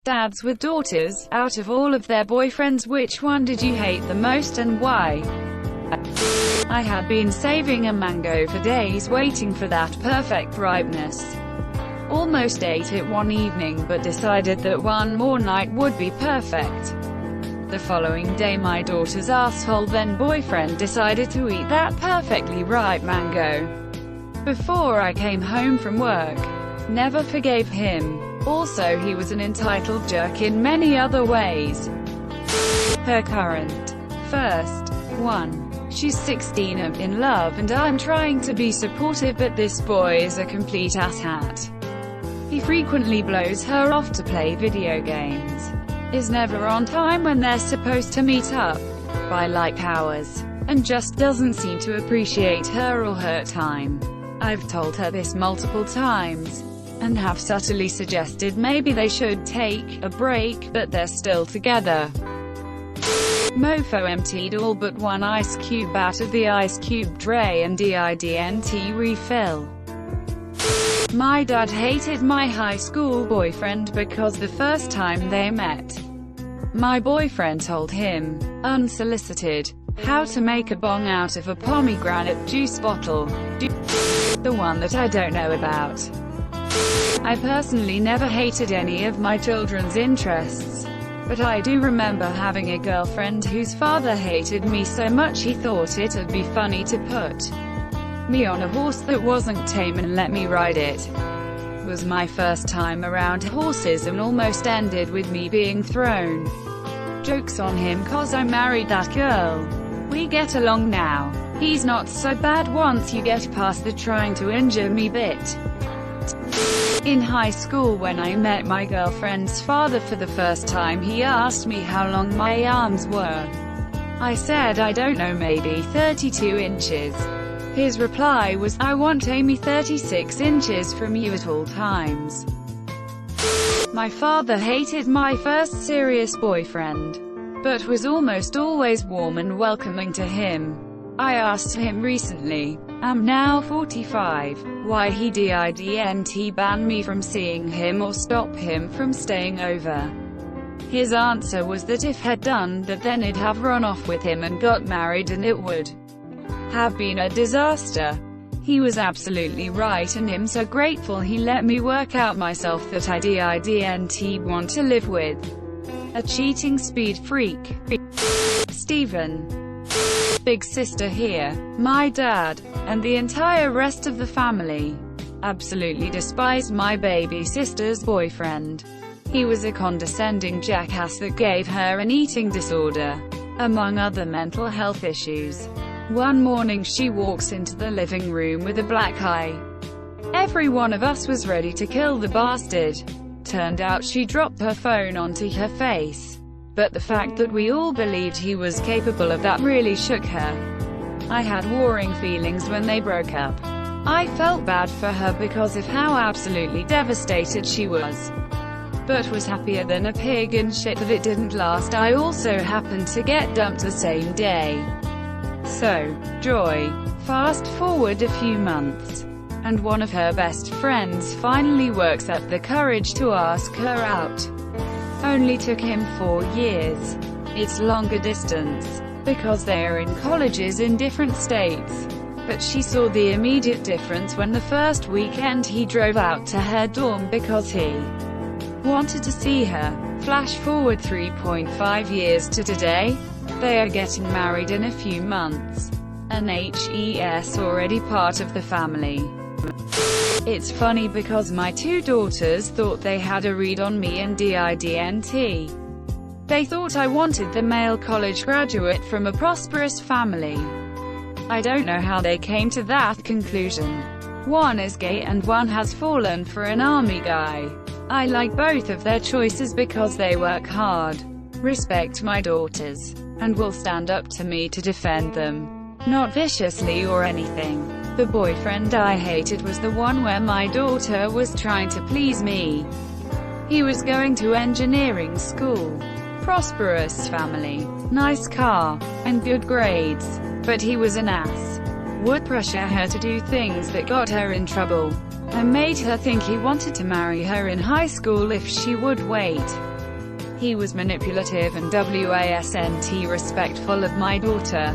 Dads with daughters, out of all of their boyfriends, which one did you hate the most and why? I had been saving a mango for days, waiting for that perfect ripeness. Almost ate it one evening, but decided that one more night would be perfect. The following day, my daughter's asshole then boyfriend decided to eat that perfectly ripe mango. Before I came home from work. Never forgave him. Also, he was an entitled jerk in many other ways. Her current. First. 1. She's 16 and in love, and I'm trying to be supportive, but this boy is a complete asshat. He frequently blows her off to play video games. Is never on time when they're supposed to meet up. By like hours. And just doesn't seem to appreciate her or her time. I've told her this multiple times. And have subtly suggested maybe they should take a break, but they're still together. Mofo emptied all but one ice cube out of the ice cube tray and didn't refill. My dad hated my high school boyfriend because the first time they met, my boyfriend told him, unsolicited, how to make a bong out of a pomegranate juice bottle. The one that I don't know about. I personally never hated any of my children's interests. But I do remember having a girlfriend whose father hated me so much he thought it'd be funny to put me on a horse that wasn't tame and let me ride it. It was my first time around horses and almost ended with me being thrown. Joke's on him cause I married that girl. We get along now. He's not so bad once you get past the trying to injure me bit. In high school, when I met my girlfriend's father for the first time, he asked me how long my arms were. I said I don't know, maybe 32 inches. His reply was, I want Amy 36 inches from you at all times. My father hated my first serious boyfriend, but was almost always warm and welcoming to him. I asked him recently, I'm now 45, why he didn't ban me from seeing him or stop him from staying over. His answer was that if he'd done that, then he'd have run off with him and got married and it would have been a disaster. He was absolutely right, and I'm so grateful he let me work out myself that I didn't want to live with a cheating speed freak. Stephen. Big sister here. My dad, and the entire rest of the family, absolutely despised my baby sister's boyfriend. He was a condescending jackass that gave her an eating disorder, among other mental health issues. One morning she walks into the living room with a black eye. Every one of us was ready to kill the bastard. Turned out she dropped her phone onto her face. But the fact that we all believed he was capable of that really shook her. I had warring feelings when they broke up. I felt bad for her because of how absolutely devastated she was, but was happier than a pig in shit that it didn't last. I also happened to get dumped the same day. So, joy. Fast forward a few months, and one of her best friends finally works up the courage to ask her out. Only took him 4 years. It's longer distance, because they are in colleges in different states. But she saw the immediate difference when the first weekend he drove out to her dorm because he wanted to see her. Flash forward 3.5 years to today. They are getting married in a few months. And HE's already part of the family. It's funny because my 2 daughters thought they had a read on me and didn't. They thought I wanted the male college graduate from a prosperous family. I don't know how they came to that conclusion. One is gay and one has fallen for an army guy. I like both of their choices because they work hard, respect my daughters, and will stand up to me to defend them. Not viciously or anything. The boyfriend I hated was the one where my daughter was trying to please me. He was going to engineering school. Prosperous family, nice car, and good grades. But he was an ass. Would pressure her to do things that got her in trouble. And made her think he wanted to marry her in high school if she would wait. He was manipulative and wasn't respectful of my daughter,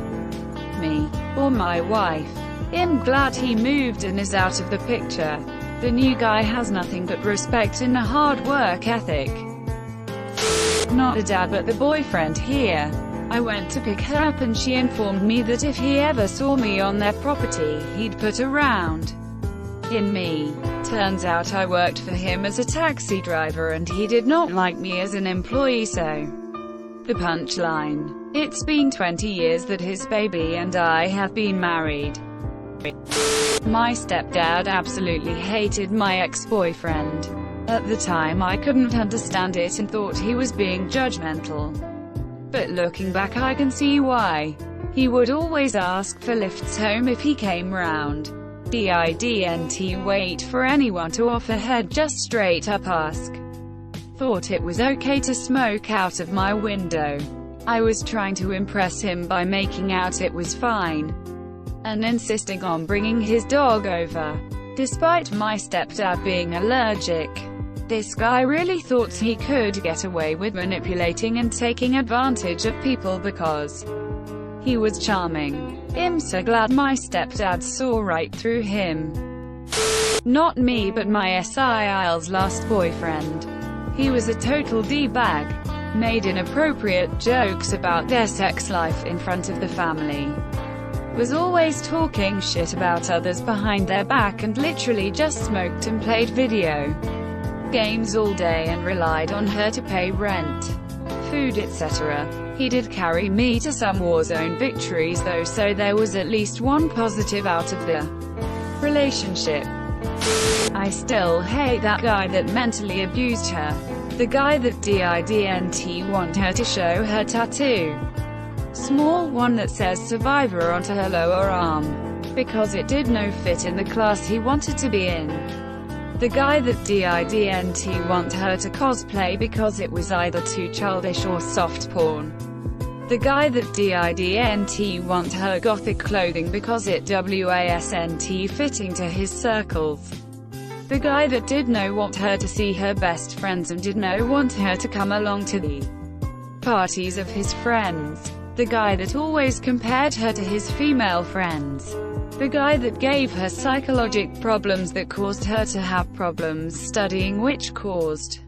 me, or my wife. I'm glad he moved and is out of the picture. The new guy has nothing but respect and a hard work ethic. Not a dad but the boyfriend here. I went to pick her up and she informed me that if he ever saw me on their property, he'd put a round in me. Turns out I worked for him as a taxi driver and he did not like me as an employee, so the punchline. It's been 20 years that his baby and I have been married. My stepdad absolutely hated my ex-boyfriend. At the time I couldn't understand it and thought he was being judgmental. But looking back I can see why. He would always ask for lifts home if he came round. Didn't wait for anyone to offer head, just straight up ask. Thought it was okay to smoke out of my window. I was trying to impress him by making out it was fine, and insisting on bringing his dog over, despite my stepdad being allergic. This guy really thought he could get away with manipulating and taking advantage of people because he was charming. I'm so glad my stepdad saw right through him. Not me but my SIL's last boyfriend. He was a total D-bag. Made inappropriate jokes about their sex life in front of the family. Was always talking shit about others behind their back and literally just smoked and played video games all day and relied on her to pay rent, food, etc. He did carry me to some Warzone victories though, so there was at least one positive out of the relationship. I still hate that guy that mentally abused her. The guy that didn't want her to show her tattoo. Small one that says survivor onto her lower arm, because it did no fit in the class he wanted to be in. The guy that didn't want her to cosplay because it was either too childish or soft porn. The guy that didn't want her gothic clothing because it wasn't fitting to his circles. The guy that did not want her to see her best friends and did not want her to come along to the parties of his friends. The guy that always compared her to his female friends. The guy that gave her psychological problems that caused her to have problems studying, which caused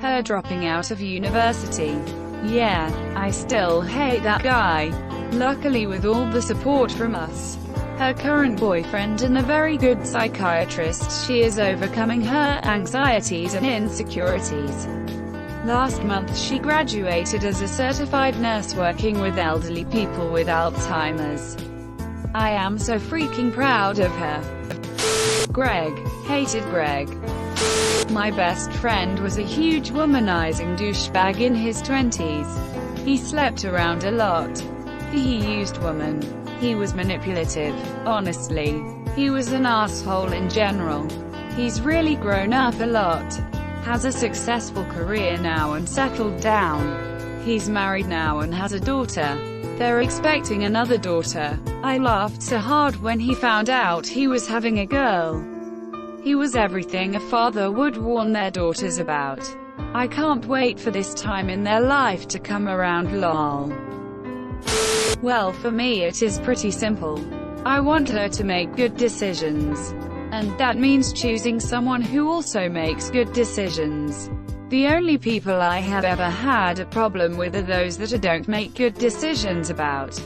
her dropping out of university. Yeah, I still hate that guy. Luckily, with all the support from us, her current boyfriend and a very good psychiatrist, she is overcoming her anxieties and insecurities. Last month she graduated as a certified nurse working with elderly people with Alzheimer's. I am so freaking proud of her. Greg. Hated Greg. My best friend was a huge womanizing douchebag in his 20s. He slept around a lot. He used women. He was manipulative. Honestly, he was an asshole in general. He's really grown up a lot. Has a successful career now and settled down. He's married now and has a daughter. They're expecting another daughter. I laughed so hard when he found out he was having a girl. He was everything a father would warn their daughters about. I can't wait for this time in their life to come around, lol. Well, for me it is pretty simple. I want her to make good decisions. And that means choosing someone who also makes good decisions. The only people I have ever had a problem with are those that don't make good decisions about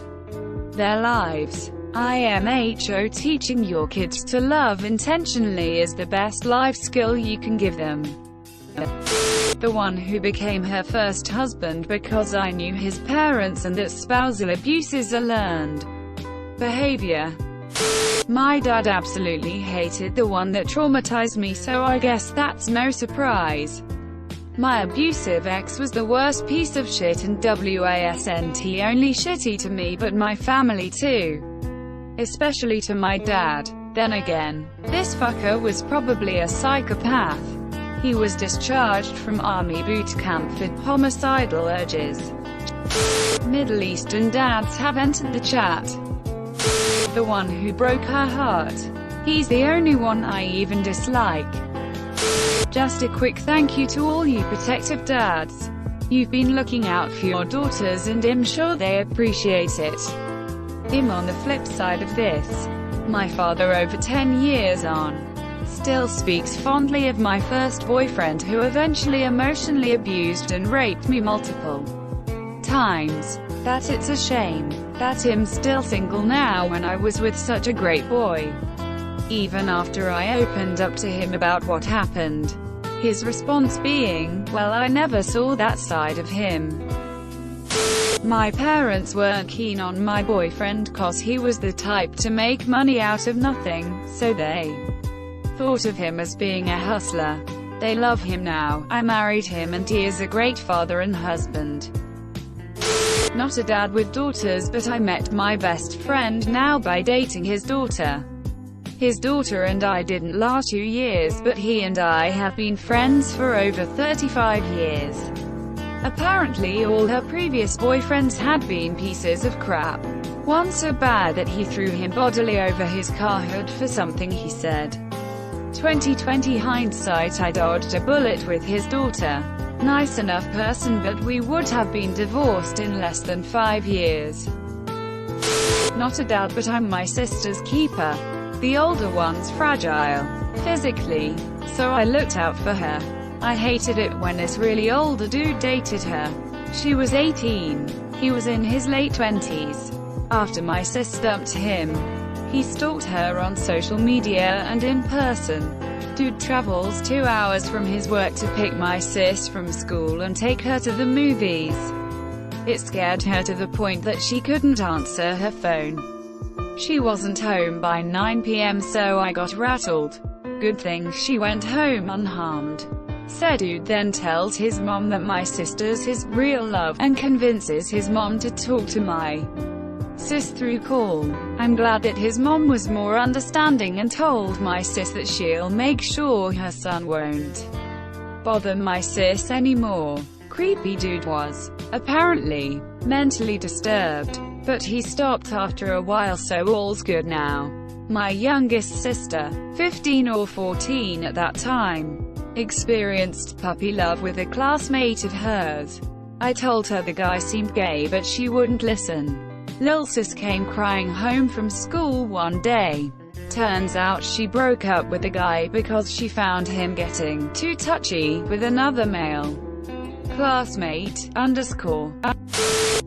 their lives. IMHO, teaching your kids to love intentionally is the best life skill you can give them. The one who became her first husband because I knew his parents and that spousal abuse is a learned behavior. My dad absolutely hated the one that traumatized me, so I guess that's no surprise. My abusive ex was the worst piece of shit and wasn't only shitty to me but my family too. Especially to my dad. Then again, this fucker was probably a psychopath. He was discharged from army boot camp for homicidal urges. Middle Eastern dads have entered the chat. The one who broke her heart. He's the only one I even dislike. Just a quick thank you to all you protective dads. You've been looking out for your daughters and I'm sure they appreciate it. On the flip side of this, my father over 10 years on, still speaks fondly of my first boyfriend who eventually emotionally abused and raped me multiple times. That it's a shame that I'm still single now when I was with such a great boy. Even after I opened up to him about what happened, his response being, well, I never saw that side of him. My parents weren't keen on my boyfriend cause he was the type to make money out of nothing, so they thought of him as being a hustler. They love him now. I married him and he is a great father and husband. Not a dad with daughters, but I met my best friend now by dating his daughter. His daughter and I didn't last 2 years, but he and I have been friends for over 35 years. Apparently all her previous boyfriends had been pieces of crap. One so bad that he threw him bodily over his car hood for something he said. 2020 hindsight, I dodged a bullet with his daughter. Nice enough person, but we would have been divorced in less than 5 years. Not a dad, but I'm my sister's keeper. The older one's fragile, physically, so I looked out for her. I hated it when this really older dude dated her. She was 18. He was in his late 20s. After my sis dumped him, he stalked her on social media and in person. Dude travels 2 hours from his work to pick my sis from school and take her to the movies. It scared her to the point that she couldn't answer her phone. She wasn't home by 9 p.m. so I got rattled. Good thing she went home unharmed. Said dude then tells his mom that my sister's his real love, and convinces his mom to talk to my sis through call. I'm glad that his mom was more understanding and told my sis that she'll make sure her son won't bother my sis anymore. Creepy dude was, apparently, mentally disturbed, but he stopped after a while, so all's good now. My youngest sister, 15 or 14 at that time, experienced puppy love with a classmate of hers. I told her the guy seemed gay but she wouldn't listen. Lil sis came crying home from school one day. Turns out she broke up with the guy because she found him getting too touchy with another male classmate.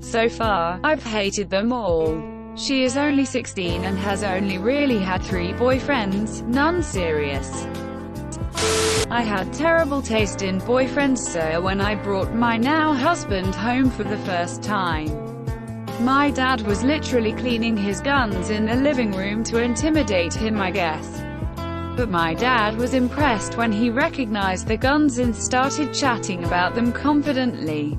So far, I've hated them all. She is only 16 and has only really had 3 boyfriends, none serious. I had terrible taste in boyfriends, sir, when I brought my now husband home for the first time. My dad was literally cleaning his guns in the living room to intimidate him, I guess. But my dad was impressed when he recognized the guns and started chatting about them confidently.